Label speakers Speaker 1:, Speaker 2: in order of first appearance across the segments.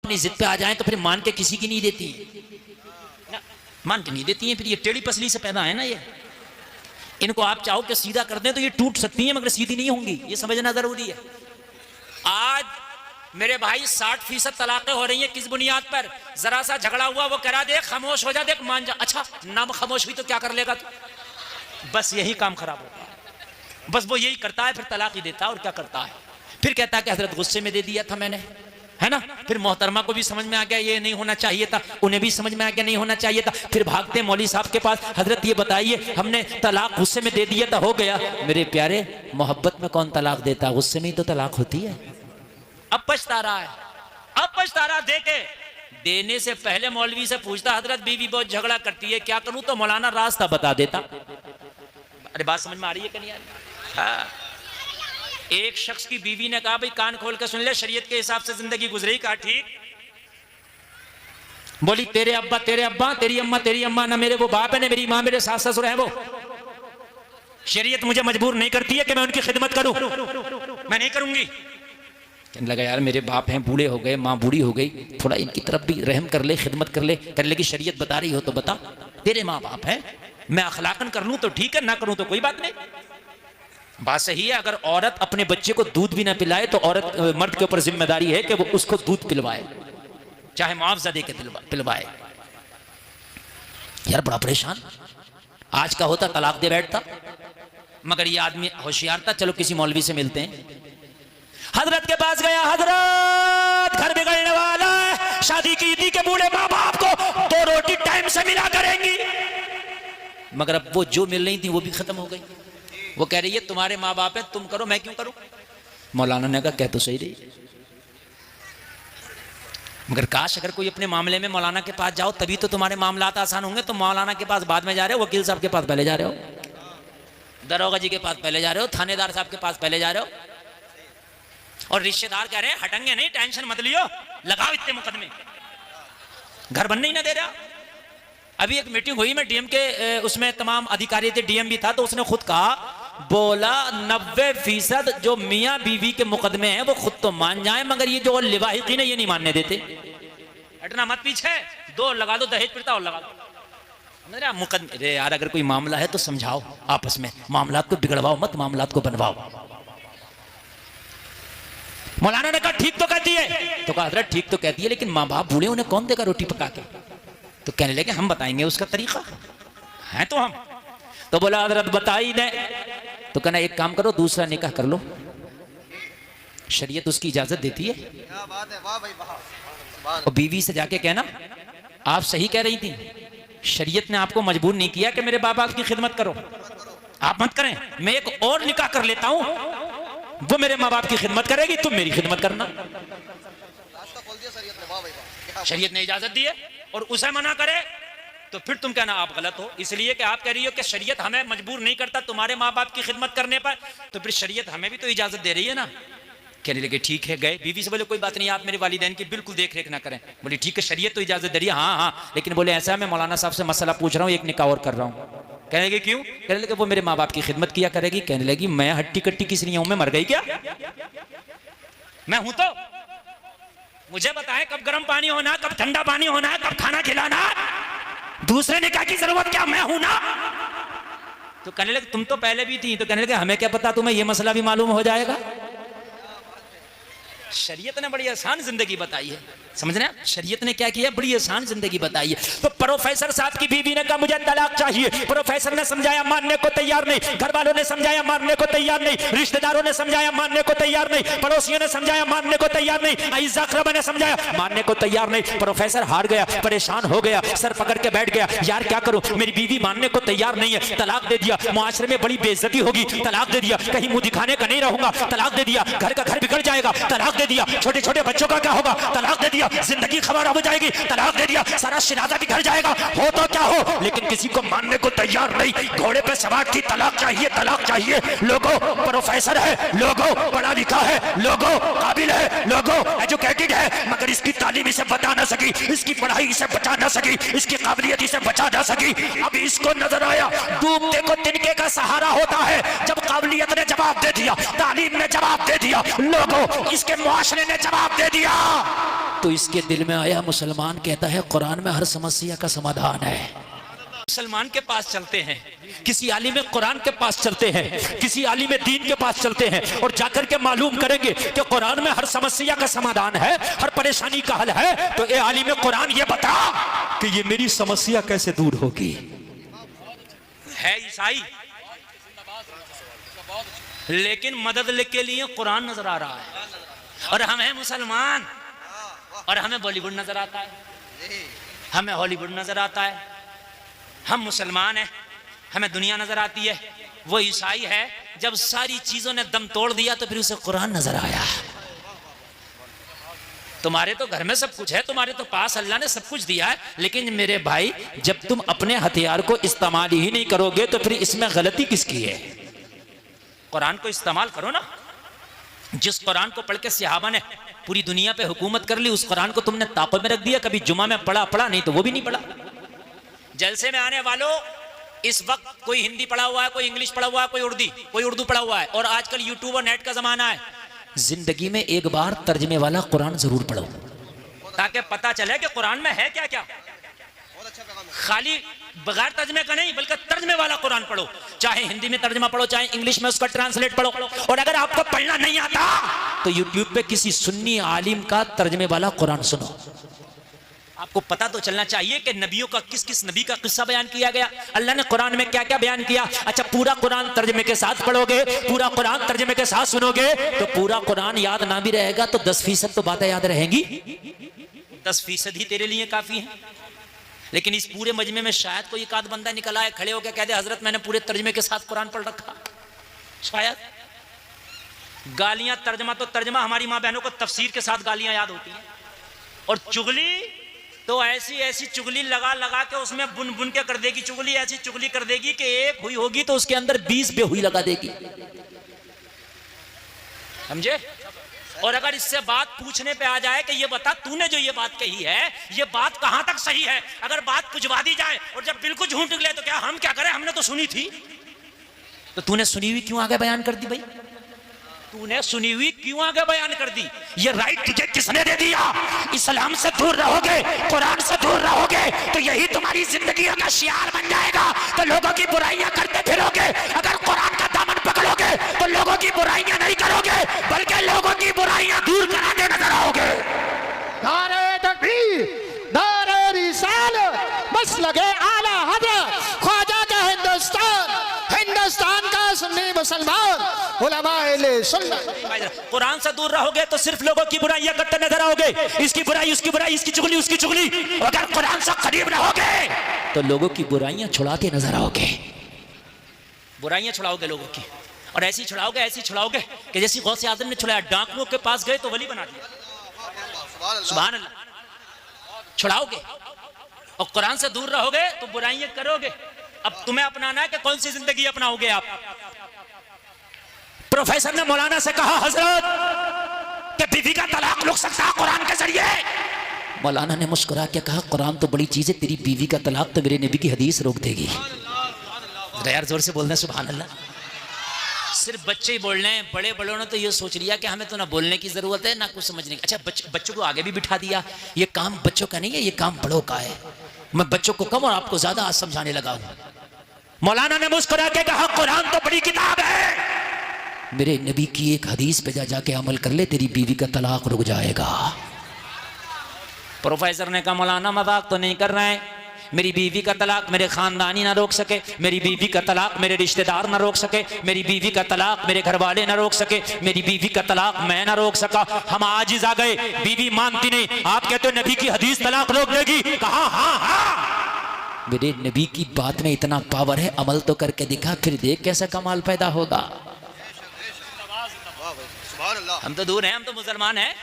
Speaker 1: अपनी जिद पे आ जाए तो फिर मान के किसी की नहीं देती ना, मान के नहीं देती है। फिर ये टेढ़ी पसली से पैदा है ना, ये इनको आप चाहो कि सीधा कर दें तो ये टूट सकती हैं मगर सीधी नहीं होंगी, ये समझना जरूरी है। आज मेरे भाई 60% तलाकें हो रही हैं किस बुनियाद पर? जरा सा झगड़ा हुआ, वो करा दे खामोश हो जा, देख मान जा, अच्छा नाम खामोश हुई तो क्या कर लेगा तू? बस यही काम खराब होता है, बस वो यही करता है, फिर तलाक ही देता है और क्या करता है, फिर कहता है कि हजरत गुस्से में दे दिया था मैंने, है ना। फिर मोहतरमा को भी समझ में आ गया ये नहीं होना चाहिए था, उन्हें भी समझ में आ गया नहीं होना चाहिए था, फिर भागते मौलवी साहब के पास, हजरत ये बताइए हमने तलाक गुस्से में दे दिया था, हो गया। मेरे प्यारे, मोहब्बत में कौन तलाक देता? गुस्से में ही तो तलाक होती है। अब पछता रहा है, अब पछता रहा। देखे देने से पहले मौलवी से पूछता, हजरत बीवी बहुत झगड़ा करती है, क्या करूं? तो मौलाना रास्ता बता देता। अरे बात समझ में आ रही है कि नहीं आ रही? हाँ। एक शख्स की बीवी ने कहा, भाई कान खोल कर सुन ले, शरीयत के हिसाब से जिंदगी गुजरी। कहा ठीक। बोली तेरे अब्बा तेरी अम्मा ना मेरे वो बाप है ना मेरी माँ मेरे सास ससुर है, वो शरीयत मुझे मजबूर नहीं करती है कि मैं उनकी खिदमत करूं, मैं नहीं करूंगी। कहने लगा यार मेरे बाप हैं, बूढ़े हो गए, माँ बूढ़ी हो गई, थोड़ा इनकी तरफ भी रहम कर ले, खिदमत कर ले। कहने लगी शरीयत बता रही हो तो बता, तेरे माँ बाप हैं, मैं अखलाकन कर लूं तो ठीक है, ना करूं तो कोई बात नहीं। बात सही है। अगर औरत अपने बच्चे को दूध भी ना पिलाए तो औरत मर्द के ऊपर जिम्मेदारी है कि वो उसको दूध पिलवाए, चाहे मुआवजा दे के पिलवाए। यार बड़ा परेशान आज का होता, तलाक दे बैठता। मगर ये आदमी होशियार था, चलो किसी मौलवी से मिलते हैं। हजरत के पास गया, हजरत घर बिगड़ने वाला है, शादी की थी के बूढ़े माँ बाप को 2 रोटी टाइम से मिला करेंगी, मगर अब वो जो मिल रही थी वो भी खत्म हो गई। वो कह रही है तुम्हारे माँ बाप है, तुम करो, मैं क्यों करूं? मौलाना ने कहा कह तो सही रही, मगर काश अगर कोई अपने मामले में मौलाना के पास जाओ तभी तो तुम्हारे मामलात आसान होंगे। तो मौलाना के पास बाद में जा रहे हो, वकील साहब के पास पहले जा रहे हो, दरोगा जी के पास पहले जा रहे हो, थानेदार साहब के पास पहले जा रहे हो, और रिश्तेदार कह रहे हैं हटेंगे नहीं, टेंशन मत लियो, लगाओ इतने मुकदमे, घर बनने ही ना दे रहा। अभी एक मीटिंग हुई में डीएम के, उसमें तमाम अधिकारी थे, डीएम भी था, तो उसने खुद कहा, बोला 90% जो मियाँ बीवी के मुकदमे हैं वो खुद तो मान जाए, मगर ये जो लिवाहिकीन है ये नहीं मानने देते। हटना मत पीछे, 2 लगा दो, दहेज प्रथा और लगा दो। मेरा मुकदमे, अरे यार अगर कोई मामला है तो समझाओ आपस में, मामलात को बिगड़वाओ मत, मामलात को बनवाओ। मौलाना ने कहा ठीक तो कहती है, तो कहा हजरत ठीक तो कहती है, लेकिन माँ बाप बूढ़े, उन्हें कौन देगा रोटी पका के? तो कहने लगे हम बताएंगे उसका तरीका है तो हम। तो बोला हजरत बता ही दे। तो कहना एक काम करो, दूसरा निकाह कर लो, शरीयत उसकी इजाजत देती है। क्या बात है, वाह भाई वाह। और बीवी से जाके कहना आप सही कह रही थी, शरीयत ने आपको मजबूर नहीं किया कि मेरे बाप बाप की खिदमत करो, आप मत करें, मैं एक और निकाह कर लेता हूं, वो मेरे माँ बाप की खिदमत करेगी, तुम मेरी खिदमत करना। शरीयत ने इजाजत दी है और उसे मना करे तो फिर तुम कहना आप गलत हो, इसलिए कि आप कह रही हो कि शरीयत हमें मजबूर नहीं करता तुम्हारे माँ बाप की खिदमत करने पर, तो फिर शरीयत हमें भी तो इजाजत दे रही है ना। कहने लगे ठीक है, गए बीवी से बोले कोई बात नहीं, आप मेरे वालिदैन की बिल्कुल देख रेख ना करें। बोले ठीक है, शरीयत तो इजाजत दे रही है, हाँ हाँ, लेकिन बोले ऐसा मैं मौलाना साहब से मसला पूछ रहा हूँ, एक निकाह और कर रहा हूँ। कहने लगे क्यों? कहने लगे वो मेरे माँ बाप की खिदमत किया करेगी। कहने लगी मैं हट्टी कट्टी किस लिए हूं, मैं मर गई क्या? मैं हूं तो मुझे बताएं कब गर्म पानी होना, कब ठंडा पानी होना है, कब खाना खिलाना, दूसरे निकाह की जरूरत क्या, मैं हूं ना। तो कहने लगे तुम तो पहले भी थी। तो कहने लगे हमें क्या पता, तुम्हें यह मसला भी मालूम हो जाएगा। शरीयत ने बड़ी आसान जिंदगी बताई है, समझ रहे हैं? शरीयत ने क्या किया, बड़ी आसान जिंदगी बताई है। तो प्रोफेसर साहब की बीवी ने कहा मुझे तलाक चाहिए। प्रोफेसर ने समझाया, मानने को तैयार नहीं, घर वालों ने समझाया, मानने को तैयार नहीं, रिश्तेदारों ने समझाया, मानने को तैयार नहीं, पड़ोसियों ने समझाया, मानने को तैयार नहीं, अईज़ा अक़रबा ने समझाया, मानने को तैयार नहीं। प्रोफेसर हार गया, परेशान हो गया, सर पकड़ के बैठ गया, यार क्या करूं, मेरी बीवी मानने को तैयार नहीं है, तलाक दे दिया, मुआशरे में बड़ी बेइज्जती होगी, तलाक दे दिया, कहीं मुंह दिखाने का नहीं रहूंगा, तलाक दे दिया, घर का घर बिगड़ जाएगा, तलाक दे दिया, छोटे छोटे बच्चों का क्या होगा, तलाक दे दिया, जिंदगी खराब हो जाएगी, तलाक दे दिया, सारा शराजा बिगड़ जाएगा, हो तो क्या हो, लेकिन किसी को मानने को तैयार नहीं। घोड़े पे सवार थी, तलाक चाहिए, तलाक चाहिए। लोगों प्रोफेसर है, लोगों पढ़ा लिखा है, लोगों काबिल है, लोगों एजुकेटेड है, मगर इसकी तालीम इसे बता ना सकी, इसकी पढ़ाई इसे बचा ना सकी, इसकी काबिलियत इसे बचा ना सकी। अब इसको नजर आया डूबते को तिनके का सहारा होता है। जब काबिलियत ने जवाब दे दिया, तालीम ने जवाब दे दिया, लोगों इसके मुआशरे ने जवाब दे दिया, तो इसके दिल में आया, मुसलमान कहता है कुरान में हर समस्या का समाधान है। मुसलमान के पास चलते हैं, किसी आलिम कुरान के पास चलते हैं, किसी आलिम दीन के पास चलते हैं और जाकर के मालूम करेंगे कि कुरान में हर समस्या का समाधान है, हर परेशानी का हल है। तो ए आलिम कुरान ये बता कि ये मेरी समस्या कैसे दूर होगी। है ईसाई लेकिन मदद के लिए कुरान नजर आ रहा है, और हम हैं मुसलमान और हमें बॉलीवुड नजर आता है, हमें हॉलीवुड नजर आता है। हम मुसलमान हैं, हमें दुनिया नजर आती है। वो ईसाई है, जब सारी चीजों ने दम तोड़ दिया तो फिर उसे कुरान नजर आया। तुम्हारे तो घर में सब कुछ है, तुम्हारे तो पास अल्लाह ने सब कुछ दिया है, लेकिन मेरे भाई जब तुम अपने हथियार को इस्तेमाल ही नहीं करोगे तो फिर इसमें गलती किसकी है। कुरान को इस्तेमाल करो ना। जिस कुरान को पढ़ के सहाबा ने पूरी दुनिया पे हुकूमत कर ली, उस कुरान को तुमने ताक़त में रख दिया। कभी जुमा में पढ़ा नहीं तो वो भी नहीं पढ़ा। जलसे में आने वालों, इस वक्त कोई हिंदी पढ़ा हुआ है, कोई इंग्लिश पढ़ा हुआ है, कोई उर्दू पढ़ा हुआ है, और आजकल यूट्यूब और नेट का जमाना है। जिंदगी में एक बार तर्जमे वाला कुरान जरूर पढ़ो, ताकि पता चले कि कुरान में है क्या क्या। खाली बगैर तर्जमे का नहीं, बल्कि तर्जमे वाला कुरान पढ़ो। चाहे हिंदी में तर्जमा पढ़ो, चाहे इंग्लिश में उसका ट्रांसलेट पढ़ो। और अगर आपको पढ़ना नहीं आता तो यूट्यूब पे किसी सुन्नी आलिम का तर्जमे वाला कुरान सुनो। आपको पता तो चलना चाहिए कि नबियों का किस किस नबी का किस्सा बयान किया गया, अल्लाह ने कुरान में क्या क्या बयान किया। अच्छा, पूरा कुरान तर्जमे के साथ पढ़ोगे, पूरा कुरान तर्जमे के साथ सुनोगे तो पूरा कुरान याद ना भी रहेगा तो 10% तो बातें याद रहेंगी। 10% ही तेरे लिए काफी है। लेकिन इस पूरे मजमे में शायद कोई एक आध बंदा निकल आए, खड़े होकर कह दे हजरत मैंने पूरे तर्जमे के साथ कुरान पढ़ रखा। शायद गालियां तर्जमा तो तर्जमा, हमारी माँ बहनों को तफसीर के साथ गालियां याद होती हैं। और चुगली तो ऐसी ऐसी चुगली लगा लगा के उसमें बुन बुन के कर देगी। चुगली ऐसी चुगली कर देगी कि एक हुई होगी तो उसके अंदर 20 बेहुई लगा देगी, समझे। और अगर इससे बात पूछने पे आ जाए कि ये बता तूने जो ये बात कही है ये बात कहां तक सही है, अगर बात पुछवा दी जाए और जब बिल्कुल झूठ निकले तो क्या हम क्या करें, हमने तो सुनी थी। तो तूने सुनी हुई क्यों आगे बयान कर दी भाई? तूने सुनी हुई क्यों आगे बयान कर दी? ये राइट तुझे किसने दे दिया? इस्लाम से दूर रहोगे, कुरान से दूर रहोगे तो यही तुम्हारी जिंदगी का शियार बन जाएगा। तो लोगों की बुराइयां करते फिरोगे। अगर कुरान का दामन पकड़ोगे तो लोगों की बुराइयां नहीं करोगे, बल्कि लोगों की बुराइयां दूर कराने नजर आओगे।
Speaker 2: नारे तकबीर, नारे रिसालत, मसलके आला हज़रत ख्वाजा का हिंदुस्तान का सुन्नी मुसलमान उलमाए सुन्नत।
Speaker 1: कुरान से दूर रहोगे तो सिर्फ लोगों की बुराइयां करते नजर आओगे। इसकी बुराई, उसकी बुराई, इसकी चुगली, उसकी चुगली। अगर कुरान से करीब रहोगे तो लोगों की बुराइयां छुड़ाते नजर आओगे। बुराइयां छुड़ाओगे लोगों की, और ऐसी छुड़ाओगे कि जैसी गौसे आजम ने छुड़ाया। डाकुओं के पास गए तो वली बना दिया। सुभान अल्लाह। छुड़ाओगे और कुरान से दूर रहोगे तो बुराइयां करोगे। अब तुम्हें अपनाना है कि कौन सी जिंदगी अपनाओगे आप? प्रोफेसर ने मौलाना से कहा हजरत कि बीवी का तलाक रुक सकता है कुरान के जरिए। मौलाना ने मुस्कुरा के कहा कुरान तो बड़ी चीज है, तेरी बीवी का तलाक तो मेरे नबी की हदीस रोक देगी। यार जोर से बोलना सुभान अल्लाह। सिर्फ बच्चे ही बोल रहे हैं, बड़े बड़ों ने तो ये सोच लिया कि हमें तो ना बोलने की जरूरत है ना कुछ समझने की। अच्छा, बच्चों को आगे भी बिठा दिया। ये काम बच्चों का नहीं है, ये काम बड़ों का है। मैं बच्चों को कम और आपको ज्यादा आज समझाने लगा हूं। मौलाना ने मुस्कुरा के कहा कुरान तो बड़ी किताब है, मेरे नबी की एक हदीस पे जाके अमल कर ले, तेरी बीवी का तलाक रुक जाएगा। प्रोफेसर ने कहा मौलाना मजाक तो नहीं कर रहे हैं, मेरी बीवी का तलाक मेरे खानदानी ना रोक सके, मेरी बीवी का तलाक मेरे रिश्तेदार ना रोक सके, मेरी बीवी का तलाक मेरे घर वाले ना रोक सके, मेरी बीवी का तलाक मैं ना रोक सका। हम आजिज आ गए, बीवी मानती नहीं। आप कहते हो नबी की हदीस तलाक रोक देगी? कहा हाँ। मेरे नबी की बात में इतना पावर है, अमल तो करके दिखा, फिर देख कैसा कमाल पैदा होगा। हम तो दूर हैं, हम तो मुसलमान हैं,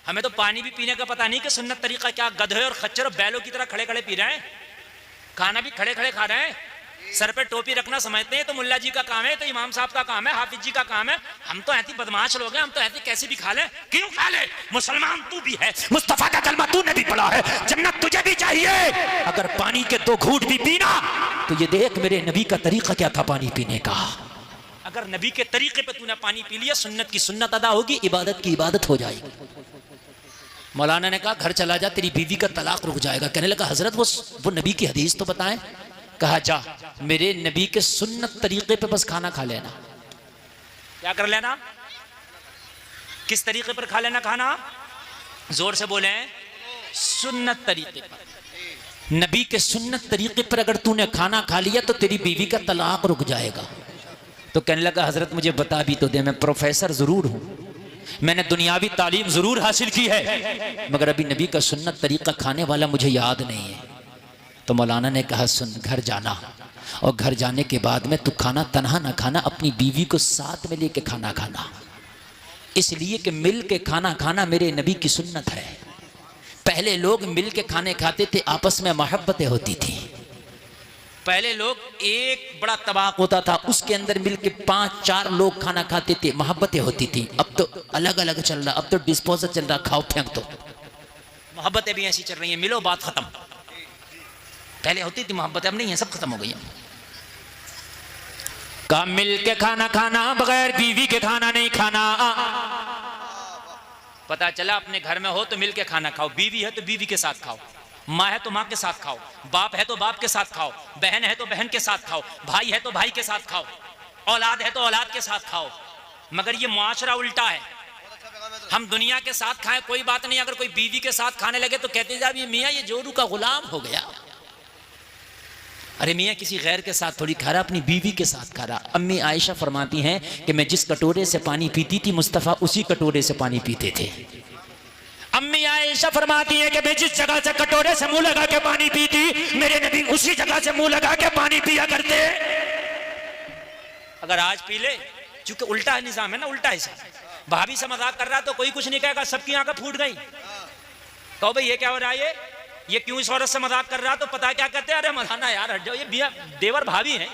Speaker 1: हमें तो पानी भी पीने का पता नहीं कि सुन्नत तरीका क्या। गधे और खच्चर और बैलों की तरह खड़े खड़े पी रहे हैं, खाना भी खड़े खड़े खा रहे हैं, सर पे टोपी रखना समझते हैं तो मुल्ला जी का काम है, तो इमाम साहब का काम है, हाफिज जी का काम है। हम तो ऐसी बदमाश लोग हैं, हम तो ऐसे कैसे भी खा ले। क्यों खा ले? मुसलमान तू भी है, मुस्तफा का कलमा तूने भी पढ़ा है, जन्नत तुझे भी चाहिए। अगर पानी के 2 घूंट भी पीना तो ये देख मेरे नबी का तरीका क्या था पानी पीने का। अगर नबी के तरीके पे तूने पानी पी लिया, सुन्नत की सुन्नत अदा होगी, इबादत की इबादत हो जाएगी। मौलाना ने कहा घर चला जा, तेरी बीवी का तलाक रुक जाएगा। कहने लगा हजरत वो नबी की हदीस तो बताएं। कहा जा मेरे नबी के सुन्नत तरीके पे बस खाना खा लेना। क्या कर लेना? किस तरीके पर खा लेना खाना? जोर से बोले, सुन्नत तरीके पर। नबी के सुन्नत तरीके पर अगर तूने खाना खा लिया तो तेरी बीवी का तलाक रुक जाएगा। तो कहने लगा हजरत मुझे बता भी तो दे, मैं प्रोफेसर जरूर हूं, मैंने दुनियावी तालीम जरूर हासिल की है, मगर अभी नबी का सुन्नत तरीका खाने वाला मुझे याद नहीं है। तो मौलाना ने कहा सुन, घर जाना और घर जाने के बाद में तू खाना तनहा ना खाना, अपनी बीवी को साथ में लेके खाना खाना, इसलिए कि मिल के खाना खाना मेरे नबी की सुन्नत है। पहले लोग मिल के खाने खाते थे, आपस में मोहब्बतें होती थी। पहले लोग एक बड़ा तबाक होता था, उसके अंदर मिल के 5-4 लोग खाना खाते थे, मोहब्बतें होती थी। अब तो अलग अलग चल रहा, अब तो डिस्पोजल चल रहा, खाओ फेंक दो। मोहब्बतें भी ऐसी चल रही हैं, मिलो बात खत्म। पहले होती थी मोहब्बतें, अब नहीं है, सब खत्म हो गई है। का मिल के खाना खाना, बगैर बीवी के खाना नहीं खाना। पता चला अपने घर में हो तो मिल के खाना खाओ, बीवी है तो बीवी के साथ खाओ, माँ है तो माँ के साथ खाओ, बाप है तो बाप के साथ खाओ, बहन है तो बहन के साथ खाओ, भाई है तो भाई के साथ खाओ, औलाद है तो औलाद के साथ खाओ। मगर ये मुआशरा उल्टा है। हम दुनिया के साथ खाएं कोई बात नहीं, अगर कोई बीवी के साथ खाने लगे तो कहते जा ये मियाँ ये जोरू का गुलाम हो गया। अरे मियाँ किसी गैर के साथ थोड़ी खा रहा, अपनी बीवी के साथ खा रहा। अम्मी आयशा फरमाती हैं कि मैं जिस कटोरे से पानी पीती थी मुस्तफ़ा उसी कटोरे से पानी पीते थे। अम्मी आयशा फरमाती है कि मैं जिस जगह से कटोरे से मुंह लगा के पानी पीती, मेरे नबी उसी जगह से मुंह लगा के पानी पिया करते। अगर आज पी ले, चूंकि उल्टा है निजाम है ना, उल्टा हिसाब। भाभी से मजाक कर रहा तो कोई कुछ नहीं कहेगा, सबकी आंखें फूट गई। तो भाई ये क्या हो रहा है, ये क्यों इस औरत से मजाक कर रहा? तो पता क्या कहते हैं, अरे मौलाना यार हट जाओ, ये देवर भाभी हैं।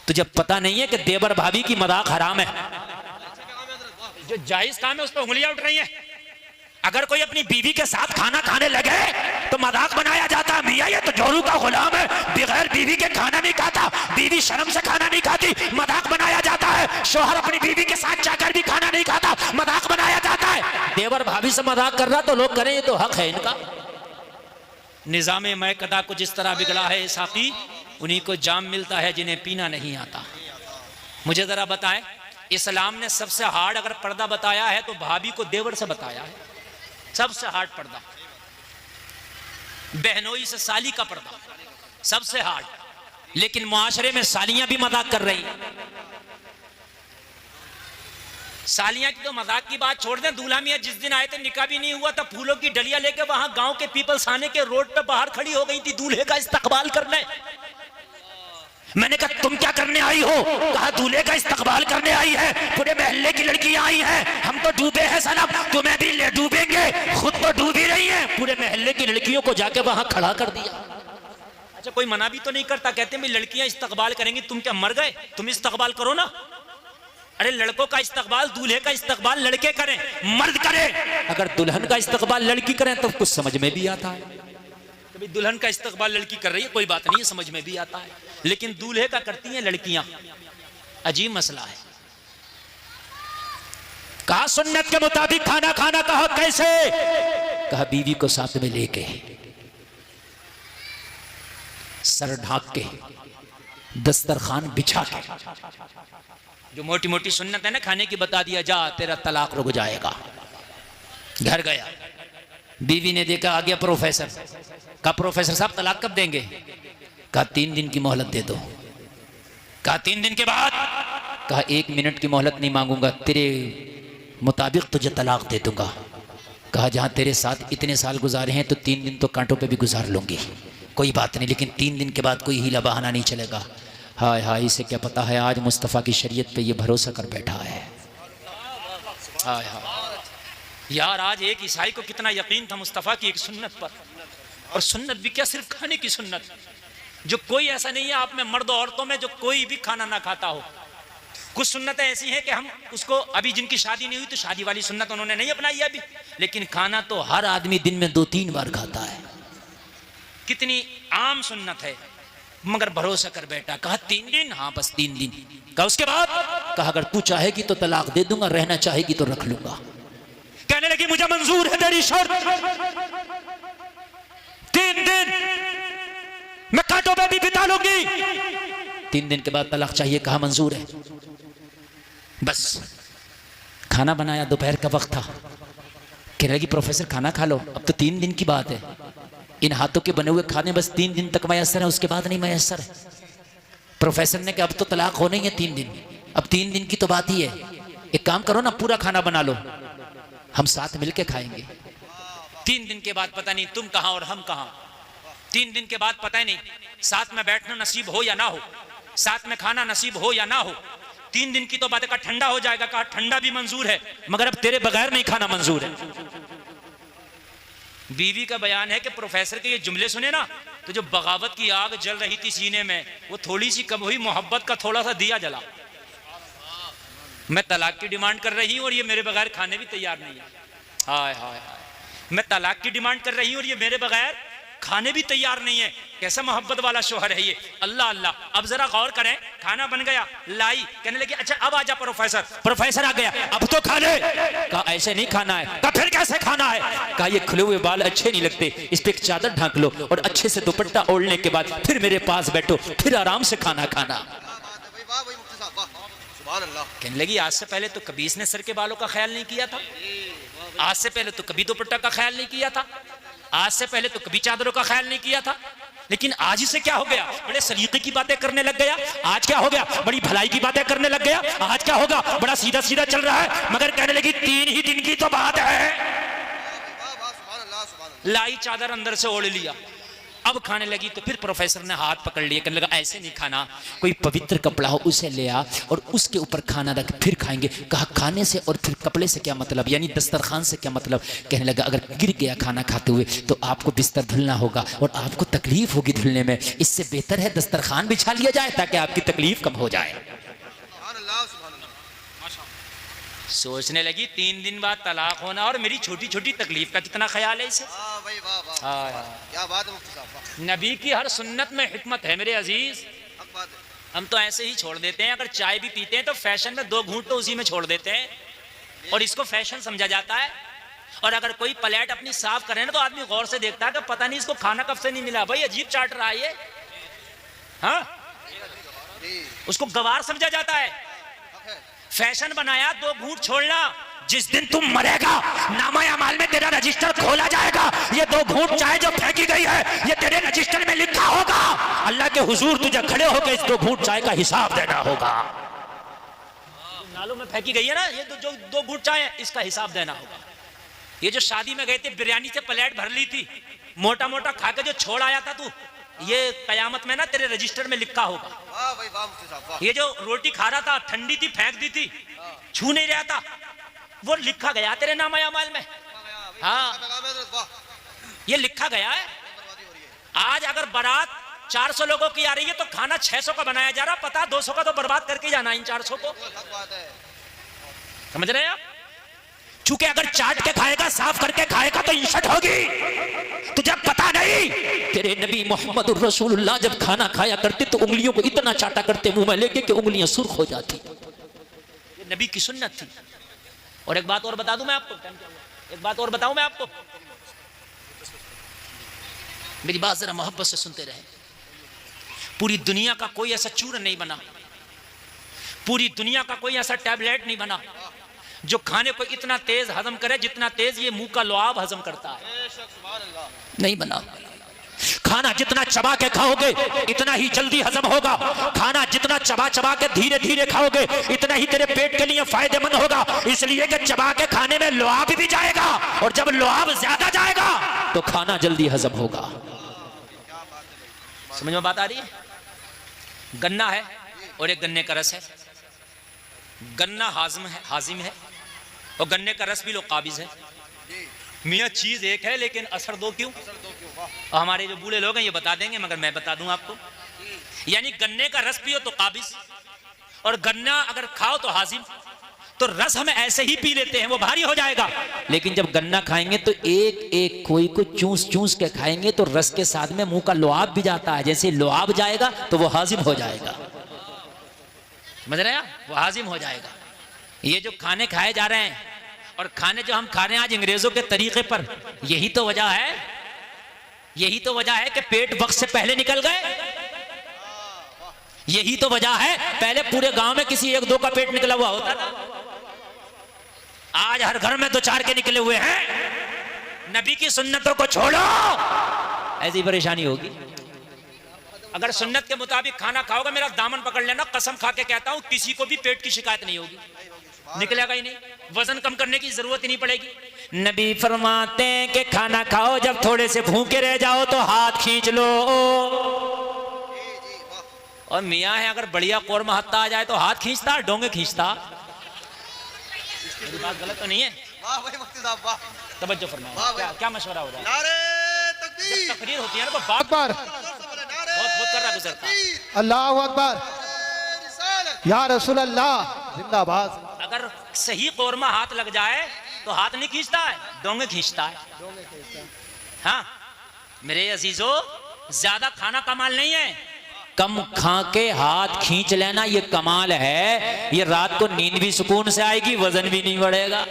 Speaker 1: तो जब पता नहीं है कि देवर भाभी की मजाक हराम है, जो जायज काम है उस पर उंगलियां उठ रही हैं। अगर कोई अपनी बीवी के साथ खाना खाने लगे तो मजाक बनाया जाता, मियाँ ये तो जोरू का गुलाम है, बगैर बीवी के खाना नहीं खाता, बीवी शर्म से खाना नहीं खाती, मजाक बनाया जाता है। शौहर अपनी बीवी के साथ जाकर भी खाना नहीं खाता, मजाक बनाया जाता है। देवर भाभी से मजाक कर रहा तो लोग करें ये तो हक है इनका। निज़ाम मैकदा को जिस तरह बिगड़ा है साकी, उन्हीं को जाम मिलता है जिन्हें पीना नहीं आता। मुझे जरा बताएं, इस्लाम ने सबसे हार्ड अगर पर्दा बताया है तो भाभी को देवर से बताया है, सबसे हार्ड पर्दा। बहनोई से साली का पर्दा सबसे हार्ड। लेकिन मुआशरे में सालियां भी मजाक कर रही हैं। सालियां की तो मजाक की बात छोड़ दें, दूल्हा मियां जिस दिन आए थे निकाह भी नहीं हुआ था, फूलों की डलिया लेके वहां गांव के पीपल्स आने के रोड पे बाहर खड़ी हो गई थी दूल्हे का इस्तकबाल करने। मैंने कहा तुम क्या करने आई हो? कहा दूल्हे का इस्तकबाल करने आई है, पूरे मोहल्ले की लड़कियां आई हैं, हम तो डूबे हैं सनम, तुम्हें भी ले डूबेंगे, खुद तो डूब ही रही हैं। पूरे मोहल्ले की लड़कियों को जाके वहां खड़ा कर दिया। अच्छा कोई मना भी तो नहीं करता, कहते हैं लड़कियां इस्तकबाल करेंगी, तुम क्या मर गए? तुम इस्तकबाल करो ना। अरे लड़कों का इस्तकबाल, दूल्हे का इस्तकबाल लड़के करें, मर्द करें। अगर दुल्हन का इस्तकबाल लड़की करें तो कुछ समझ में भी आता है। कभी दुल्हन का इस्तकबाल लड़की कर रही है कोई बात नहीं है, समझ में भी आता है, लेकिन दूल्हे का करती हैं लड़कियां, अजीब मसला है। कहा सुन्नत के मुताबिक खाना खाना, कहा कैसे? कहा बीवी को साथ में लेके, सर ढाक के, दस्तरखान बिछा के, जो मोटी मोटी सुन्नत है ना खाने की बता दिया, जा तेरा तलाक रुक जाएगा। घर गया, बीवी ने देखा आ गया प्रोफेसर। कहा प्रोफेसर साहब तलाक कब देंगे? कहा 3 दिन की मोहलत दे दो। कहा 3 दिन के बाद? कहा 1 मिनट की मोहलत नहीं मांगूंगा, तेरे मुताबिक तुझे तलाक दे दूंगा। कहा जहां तेरे साथ इतने साल गुजारे हैं तो 3 दिन तो कांटों पे भी गुजार लूंगी, कोई बात नहीं, लेकिन 3 दिन के बाद कोई हीला बहाना नहीं चलेगा। हाय हाय, इसे क्या पता है आज मुस्तफ़ा की शरीयत पे ये भरोसा कर बैठा है। हाय हाय यार, आज एक ईसाई को कितना यकीन था मुस्तफ़ा की एक सुन्नत पर, और सुन्नत भी क्या सिर्फ खाने की सुन्नत, जो कोई ऐसा नहीं है आप में मर्द औरतों में जो कोई भी खाना ना खाता हो। कुछ सुन्नतें ऐसी हैं कि हम उसको, अभी जिनकी शादी नहीं हुई तो शादी वाली सुन्नत उन्होंने नहीं अपनाई अभी, लेकिन खाना तो हर आदमी दिन में 2-3 बार खाता है। कितनी आम सुन्नत है, मगर भरोसा कर बैठा। कहा 3 दिन? हाँ बस 3 दिन। कहा उसके बाद? कहा अगर तू चाहेगी तो तलाक दे दूंगा, रहना चाहेगी तो रख लूंगा। कहने लगी मुझे मंजूर है तेरी शर्त, 3 दिन मैं कांटों पे भी बिता लूंगी। 3 दिन के बाद तलाक चाहिए, कहा मंजूर है। बस खाना बनाया, दोपहर का वक्त था। कहने लगी प्रोफेसर खाना खा लो, अब तो 3 दिन की बात है, इन हाथों के बने हुए खाने बस 3 दिन तक मैसर है, उसके बाद नहीं मैसर है। प्रोफेसर ने कहा अब तो तलाक होने ही है 3 दिन, अब 3 दिन की तो बात ही है, एक काम करो ना पूरा खाना बना लो, हम साथ मिलके खाएंगे। 3 दिन के बाद पता नहीं तुम कहां और हम कहां, 3 दिन के बाद पता ही नहीं साथ में बैठना नसीब हो या ना हो, साथ में खाना नसीब हो या ना हो। 3 दिन की तो बात है, कहा ठंडा हो जाएगा, कहा ठंडा भी मंजूर है मगर अब तेरे बगैर नहीं खाना मंजूर है। बीवी का बयान है कि प्रोफेसर के ये जुमले सुने ना तो जो बगावत की आग जल रही थी सीने में वो थोड़ी सी कम हुई, मोहब्बत का थोड़ा सा दिया जला। मैं तलाक की डिमांड कर रही हूं और ये मेरे बगैर खाने भी तैयार नहीं है। हाय हाय हाय, मैं तलाक की डिमांड कर रही हूं और ये मेरे बगैर खाने भी तैयार नहीं है। कैसा मोहब्बत वाला शोहर है ये, अल्लाह अल्लाह। अब जरा गौर करें, खाना बन गया, लाई, कहने लगी अच्छा अब आजा प्रोफेसर। प्रोफेसर आ गया, अब तो खा ले। कहा ऐसे नहीं खाना है। कहा फिर कैसे खाना है? कहा ये खुले हुए बाल अच्छे नहीं लगते, इस पे एक चादर ढांक लो और अच्छे से दुपट्टा ओढ़ने के बाद फिर मेरे पास बैठो, फिर आराम से खाना खाना। कहने लगी आज से पहले तो कभी इसने सर के बालों का ख्याल नहीं किया था, आज से पहले तो कभी दुपट्टा का ख्याल नहीं किया था, आज से पहले तो कभी चादरों का ख्याल नहीं किया था, लेकिन आज ही से क्या हो गया? बड़े सलीके की बातें करने लग गया। आज क्या हो गया? बड़ी भलाई की बातें करने लग गया। आज क्या होगा? बड़ा सीधा सीधा चल रहा है। मगर कहने लगी 3 ही दिन की तो बात है। लाई चादर अंदर से ओढ़ लिया, अब खाने लगी तो फिर प्रोफेसर ने हाथ पकड़ लिया, कहने लगा ऐसे नहीं खाना, कोई पवित्र कपड़ा हो उसे ले आ और उसके ऊपर खाना रख फिर खाएंगे। कहा खाने से और फिर कपड़े से क्या मतलब, यानी दस्तरखान से क्या मतलब? कहने लगा अगर गिर गया खाना खाते हुए तो आपको बिस्तर धुलना होगा और आपको तकलीफ होगी धुलने में, इससे बेहतर है दस्तरखान बिछा लिया जाए ताकि आपकी तकलीफ कम हो जाए। सोचने लगी 3 दिन बाद तलाक होना और मेरी छोटी छोटी तकलीफ का कितना ख्याल है इसे।
Speaker 3: क्या बात है मुफ्ती साहब,
Speaker 1: नबी की हर सुन्नत में हिकमत है मेरे अजीज। हम तो ऐसे ही छोड़ देते हैं, अगर चाय भी पीते हैं तो फैशन में 2 घूंट तो उसी में छोड़ देते हैं और इसको फैशन समझा जाता है। और अगर कोई प्लेट अपनी साफ करे ना तो आदमी गौर से देखता है कि पता नहीं इसको खाना कब से नहीं मिला, भाई अजीब चाट रहा है ये। हाँ, उसको गवार समझा जाता है, फैशन बनाया 2 घूंट छोड़ना। जिस दिन तुम मरेगा नामा अमाल में तेरा रजिस्टर खोला जाएगा, ये 2 घूंट चाय जो फेंकी गई है ये तेरे रजिस्टर में लिखा होगा। अल्लाह के हुजूर तुझे खड़े होकर इस 2 घूंट चाय का हिसाब देना होगा। नालों में फेंकी गई है ना ये जो 2 घूंट चाय है, इसका हिसाब देना होगा। ये जो शादी में गए थे बिरयानी से प्लेट भर ली थी, मोटा मोटा खा के जो छोड़ आया था तू, ये कयामत में ना तेरे रजिस्टर में लिखा होगा।
Speaker 3: वाह भाई वाह मुफ्ती साहब वाह।
Speaker 1: ये जो रोटी खा रहा था ठंडी थी फेंक दी थी, छू नहीं रहा था, वो लिखा गया तेरे नामा अमाल में। हाँ, ये लिखा गया है। आज अगर बारात 400 लोगों की आ रही है तो खाना 600 का बनाया जा रहा, पता 200 का तो बर्बाद करके जाना इन 400 को। समझ रहे हैं आप? चूंकि अगर चाट के खाएगा साफ करके खाएगा तो इज्जत होगी। तुझे पता नहीं तेरे नबी मोहम्मद रसूलुल्लाह जब खाना खाया करते तो उंगलियों को इतना चाटा करते मुंह में लेके कि उंगलियां सुर्ख हो जाती। ये नबी की सुन्नत थी। और एक बात और बता दूं मैं आपको, एक बात और बताऊं मैं आपको, मेरी बात जरा मोहब्बत से सुनते रहे। पूरी दुनिया का कोई ऐसा चूर्ण नहीं बना, पूरी दुनिया का कोई ऐसा टैबलेट नहीं बना जो खाने को इतना तेज हजम करे जितना तेज ये मुंह का लुआब हजम करता है। नहीं बना। खाना जितना चबा के खाओगे इतना ही जल्दी हजम होगा, खाना जितना चबा चबा के धीरे धीरे खाओगे इतना ही तेरे पेट के लिए फायदेमंद होगा। इसलिए कि चबा के खाने में लुआब भी जाएगा और जब लुआब ज्यादा जाएगा तो खाना जल्दी हजम होगा। समझ में बात आ रही है? गन्ना है और एक गन्ने का रस है। गन्ना हाजिम है और गन्ने का रस भी लो काबिज है। मियाँ चीज एक है लेकिन असर 2 क्यों? और हमारे जो बूढ़े लोग हैं ये बता देंगे मगर मैं बता दूं आपको, यानी गन्ने का रस पियो तो काबिज और गन्ना अगर खाओ तो हाजिम। तो रस हम ऐसे ही पी लेते हैं, वो भारी हो जाएगा, लेकिन जब गन्ना खाएंगे तो एक एक कोई को चूस चूस के खाएंगे तो रस के साथ में मुंह का लुआब भी जाता है। जैसे लुआब जाएगा तो वो हाजिम हो जाएगा। समझ रहे हैं? वो हाजिम हो जाएगा। ये जो खाने खाए जा रहे हैं और खाने जो हम खा रहे हैं आज अंग्रेजों के तरीके पर, यही तो वजह है, यही तो वजह है कि पेट वक्त से पहले निकल गए। यही तो वजह है, पहले पूरे गांव में किसी एक दो का पेट निकला हुआ होता था, आज हर घर में दो चार के निकले हुए हैं। नबी की सुन्नतों को छोड़ो, ऐसी परेशानी होगी। अगर सुन्नत के मुताबिक खाना खाओगे, मेरा दामन पकड़ लेना, कसम खा के कहता हूं किसी को भी पेट की शिकायत नहीं होगी, निकलेगा ही नहीं, वजन कम करने की जरूरत ही नहीं पड़ेगी। नबी फरमाते हैं कि खाना खाओ, जब थोड़े से भूखे रह जाओ तो हाथ खींच लो। और मियाँ है, अगर बढ़िया कोरमा हत्ता आ जाए तो हाथ खींचता, डोंगे खींचता। मेरी बात गलत तो नहीं है?
Speaker 3: वाह भाई मुफ्ती साहब वाह,
Speaker 1: तवज्जो फरमाओ, क्या मशवरा हो रहा है?
Speaker 3: नारे तकबीर,
Speaker 1: तकरीर होती है ना, तो बात
Speaker 2: अकबर,
Speaker 1: बहुत कर रहा गुजरता।
Speaker 2: अल्लाह अकबर, या रसूल अल्लाह जिंदाबाद।
Speaker 1: अगर सही कोरमा हाथ लग जाए तो हाथ नहीं खींचता है, डोंगे खींचता है। हाँ मेरे अजीजों, ज्यादा खाना कमाल नहीं है, कम खा के हाथ खींच लेना ये कमाल है। ये रात को नींद भी सुकून से आएगी, वजन भी नहीं बढ़ेगा।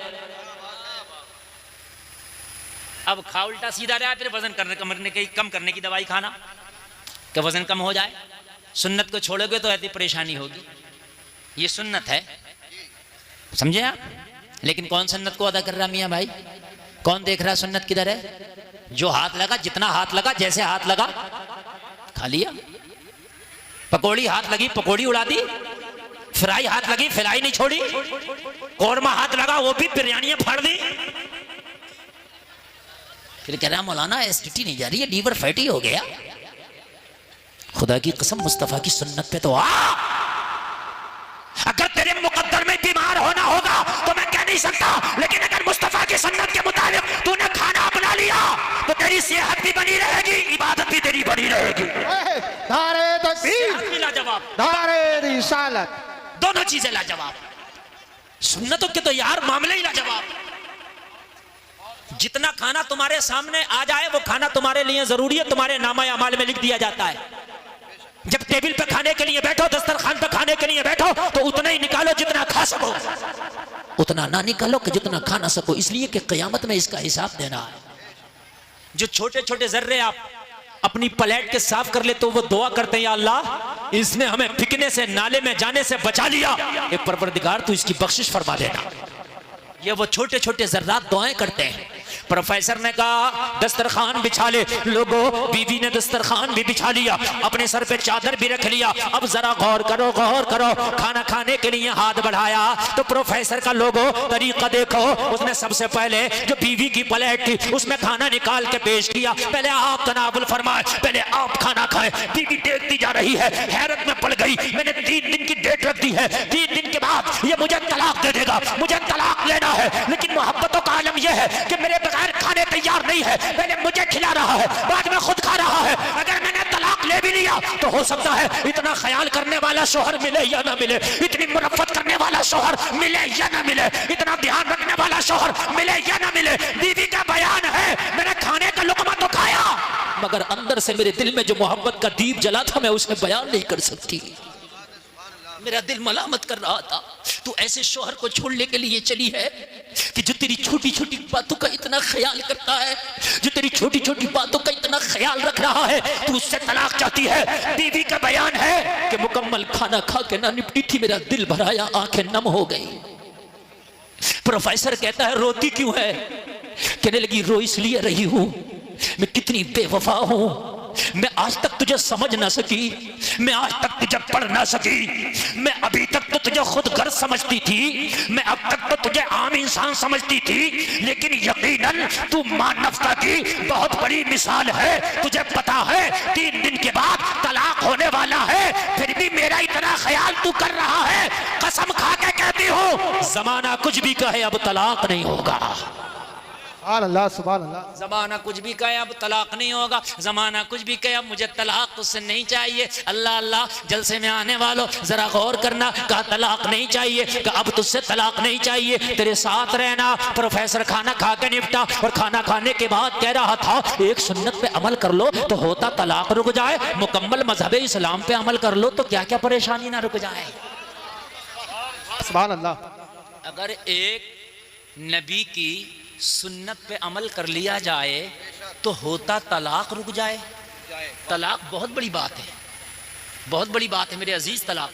Speaker 1: अब खा उल्टा सीधा रहा, फिर वजन कम करने की दवाई खाना कि वजन कम हो जाए। सुन्नत को छोड़ोगे तो ऐसी परेशानी होगी। ये सुन्नत है, समझे आप? लेकिन कौन सुन्नत को अदा कर रहा मियाँ भाई? कौन देख रहा सुन्नत किधर है? जो हाथ लगा, जितना हाथ लगा, जैसे हाथ लगा खा लिया। पकौड़ी हाथ लगी, पकौड़ी उड़ा दी। फ्राई हाथ लगी, फ्राई नहीं छोड़ी। कौरमा हाथ लगा, वो भी बिरयानियां फाड़ दी। फिर कह रहा मौलाना एसिडिटी नहीं जा रही है, लीवर फैटी हो गया। खुदा की कसम, मुस्तफा की सुन्नत पे तो आ। अगर तेरे मुकद्दर में बीमार होना होगा तो मैं कह नहीं सकता, लेकिन अगर मुस्तफा की सुन्नत के मुताबिक तूने खाना अपना लिया तो तेरी सेहत भी बनी रहेगी, इबादत भी तेरी बनी रहेगी।
Speaker 2: नारे तकबीर,
Speaker 1: सेहत भी लाजवाब,
Speaker 2: नारे रिसालत,
Speaker 1: दोनों चीजें लाजवाब। सुन्नतों के तो यार मामले ही लाजवाब। जितना खाना तुम्हारे सामने आ जाए वो खाना तुम्हारे लिए जरूरी है, तुम्हारे नामा अमाल में लिख दिया जाता है। जब टेबल पे खाने के लिए बैठो, दस्तरखान पे खाने के लिए बैठो, तो उतना ही निकालो जितना खा सको, उतना ना निकालो कि जितना खा ना सको, इसलिए कि क़यामत में इसका हिसाब देना है। जो छोटे छोटे जर्रे आप अपनी प्लेट के साफ कर ले तो वो दुआ करते हैं, या अल्लाह इसने हमें फिकने से, नाले में जाने से बचा लिया, ए परवरदिगार तू इसकी बख्शिश फरमा देना। ये वो छोटे छोटे जर्रात दुआएं करते हैं। प्रोफेसर ने कहा दस्तरखान बिछा ले, लोगों बीवी ने दस्तरखान भी बिछा लिया, अपने सर पे चादर भी रख लिया। अब जरा गौर करो, गौर करो, खाना खाने के लिए हाथ बढ़ाया तो प्रोफेसर का लोगो तरीका देखो। उसने सबसे पहले जो बीवी की प्लेट थी उसमें खाना निकाल के पेश किया। पहले आप तनावुल फरमाए, पहले आप खाना खाएं। बीवी देखती जा रही है, हैरत में पड़ गई। मैंने 3 दिन की डेट रख दी है, 3 दिन के बाद ये मुझे तलाक दे देगा, मुझे तलाक लेना है। लेकिन मोहब्बतों का आलम यह है कि मेरे बगैर खाने तैयार नहीं है, पहले मुझे खिला रहा है, बाद में खुद खा रहा है। अगर मैंने तलाक ले भी लिया तो हो सकता है इतना ख्याल करने वाला शोहर मिले या ना मिले, इतनी मुरफ़्फ़त करने वाला शोहर मिले या ना मिले, इतना ध्यान रखने वाला शोहर मिले या ना मिले। बीवी का बयान है, मैंने खाने का लुक़मा तो खाया, मगर अंदर से मेरे दिल में जो मोहब्बत का दीप जला था मैं उसे बयान नहीं कर सकती। मेरा दिल मलामत कर रहा था, तू ऐसे शोहर को छोड़ने के लिए चली है कि जो तेरी छोटी छोटी बातों का इतना ख्याल करता है, जो तेरी छोटी छोटी बातों का इतना ख्याल रख रहा है, तू उससे तलाक चाहती है। बीवी का बयान है कि मुकम्मल खाना खा के ना निपटी थी, मेरा दिल भराया, आंखें नम हो गई। प्रोफेसर कहता है रोती क्यों है? कहने लगी रो इसलिए रही हूं, मैं कितनी बेवफा हूं, मैं आज तक तुझे समझ ना सकी, मैं आज तक तुझे पढ़ ना सकी, मैं अभी तक तो तुझे खुद गर्ज समझती थी, मैं अब तक तो तुझे आम इंसान समझती थी, लेकिन यकीनन तू मानवता की बहुत बड़ी मिसाल है। तुझे पता है 3 दिन के बाद तलाक होने वाला है, फिर भी मेरा इतना ख्याल तू कर रहा है। कसम खा के कहती हूँ जमाना कुछ भी कहे अब तलाक नहीं होगा।
Speaker 2: अल्लाह सुभान अल्लाह।
Speaker 1: जमाना कुछ भी कहे अब तलाक नहीं होगा, जमाना कुछ भी कहे अब मुझे तलाक तुझसे नहीं चाहिए। अल्लाह अल्लाह, जलसे में आने वालों जरा गौर करना, कहा तलाक नहीं चाहिए, कहा अब तुझसे तलाक नहीं चाहिए, तेरे साथ रहना। प्रोफेसर खाना खा के निपटा और खाना खाने के बाद कह रहा था एक सुन्नत पे अमल कर लो तो होता तलाक रुक जाए, मुकम्मल मजहब इस्लाम पे अमल कर लो तो क्या क्या परेशानी ना रुक जाए।
Speaker 2: सुभान अल्लाह।
Speaker 1: अगर एक नबी की सुन्नत पे अमल कर लिया जाए तो होता तलाक रुक जाए। तलाक बहुत बड़ी बात है, बहुत बड़ी बात है मेरे अजीज। तलाक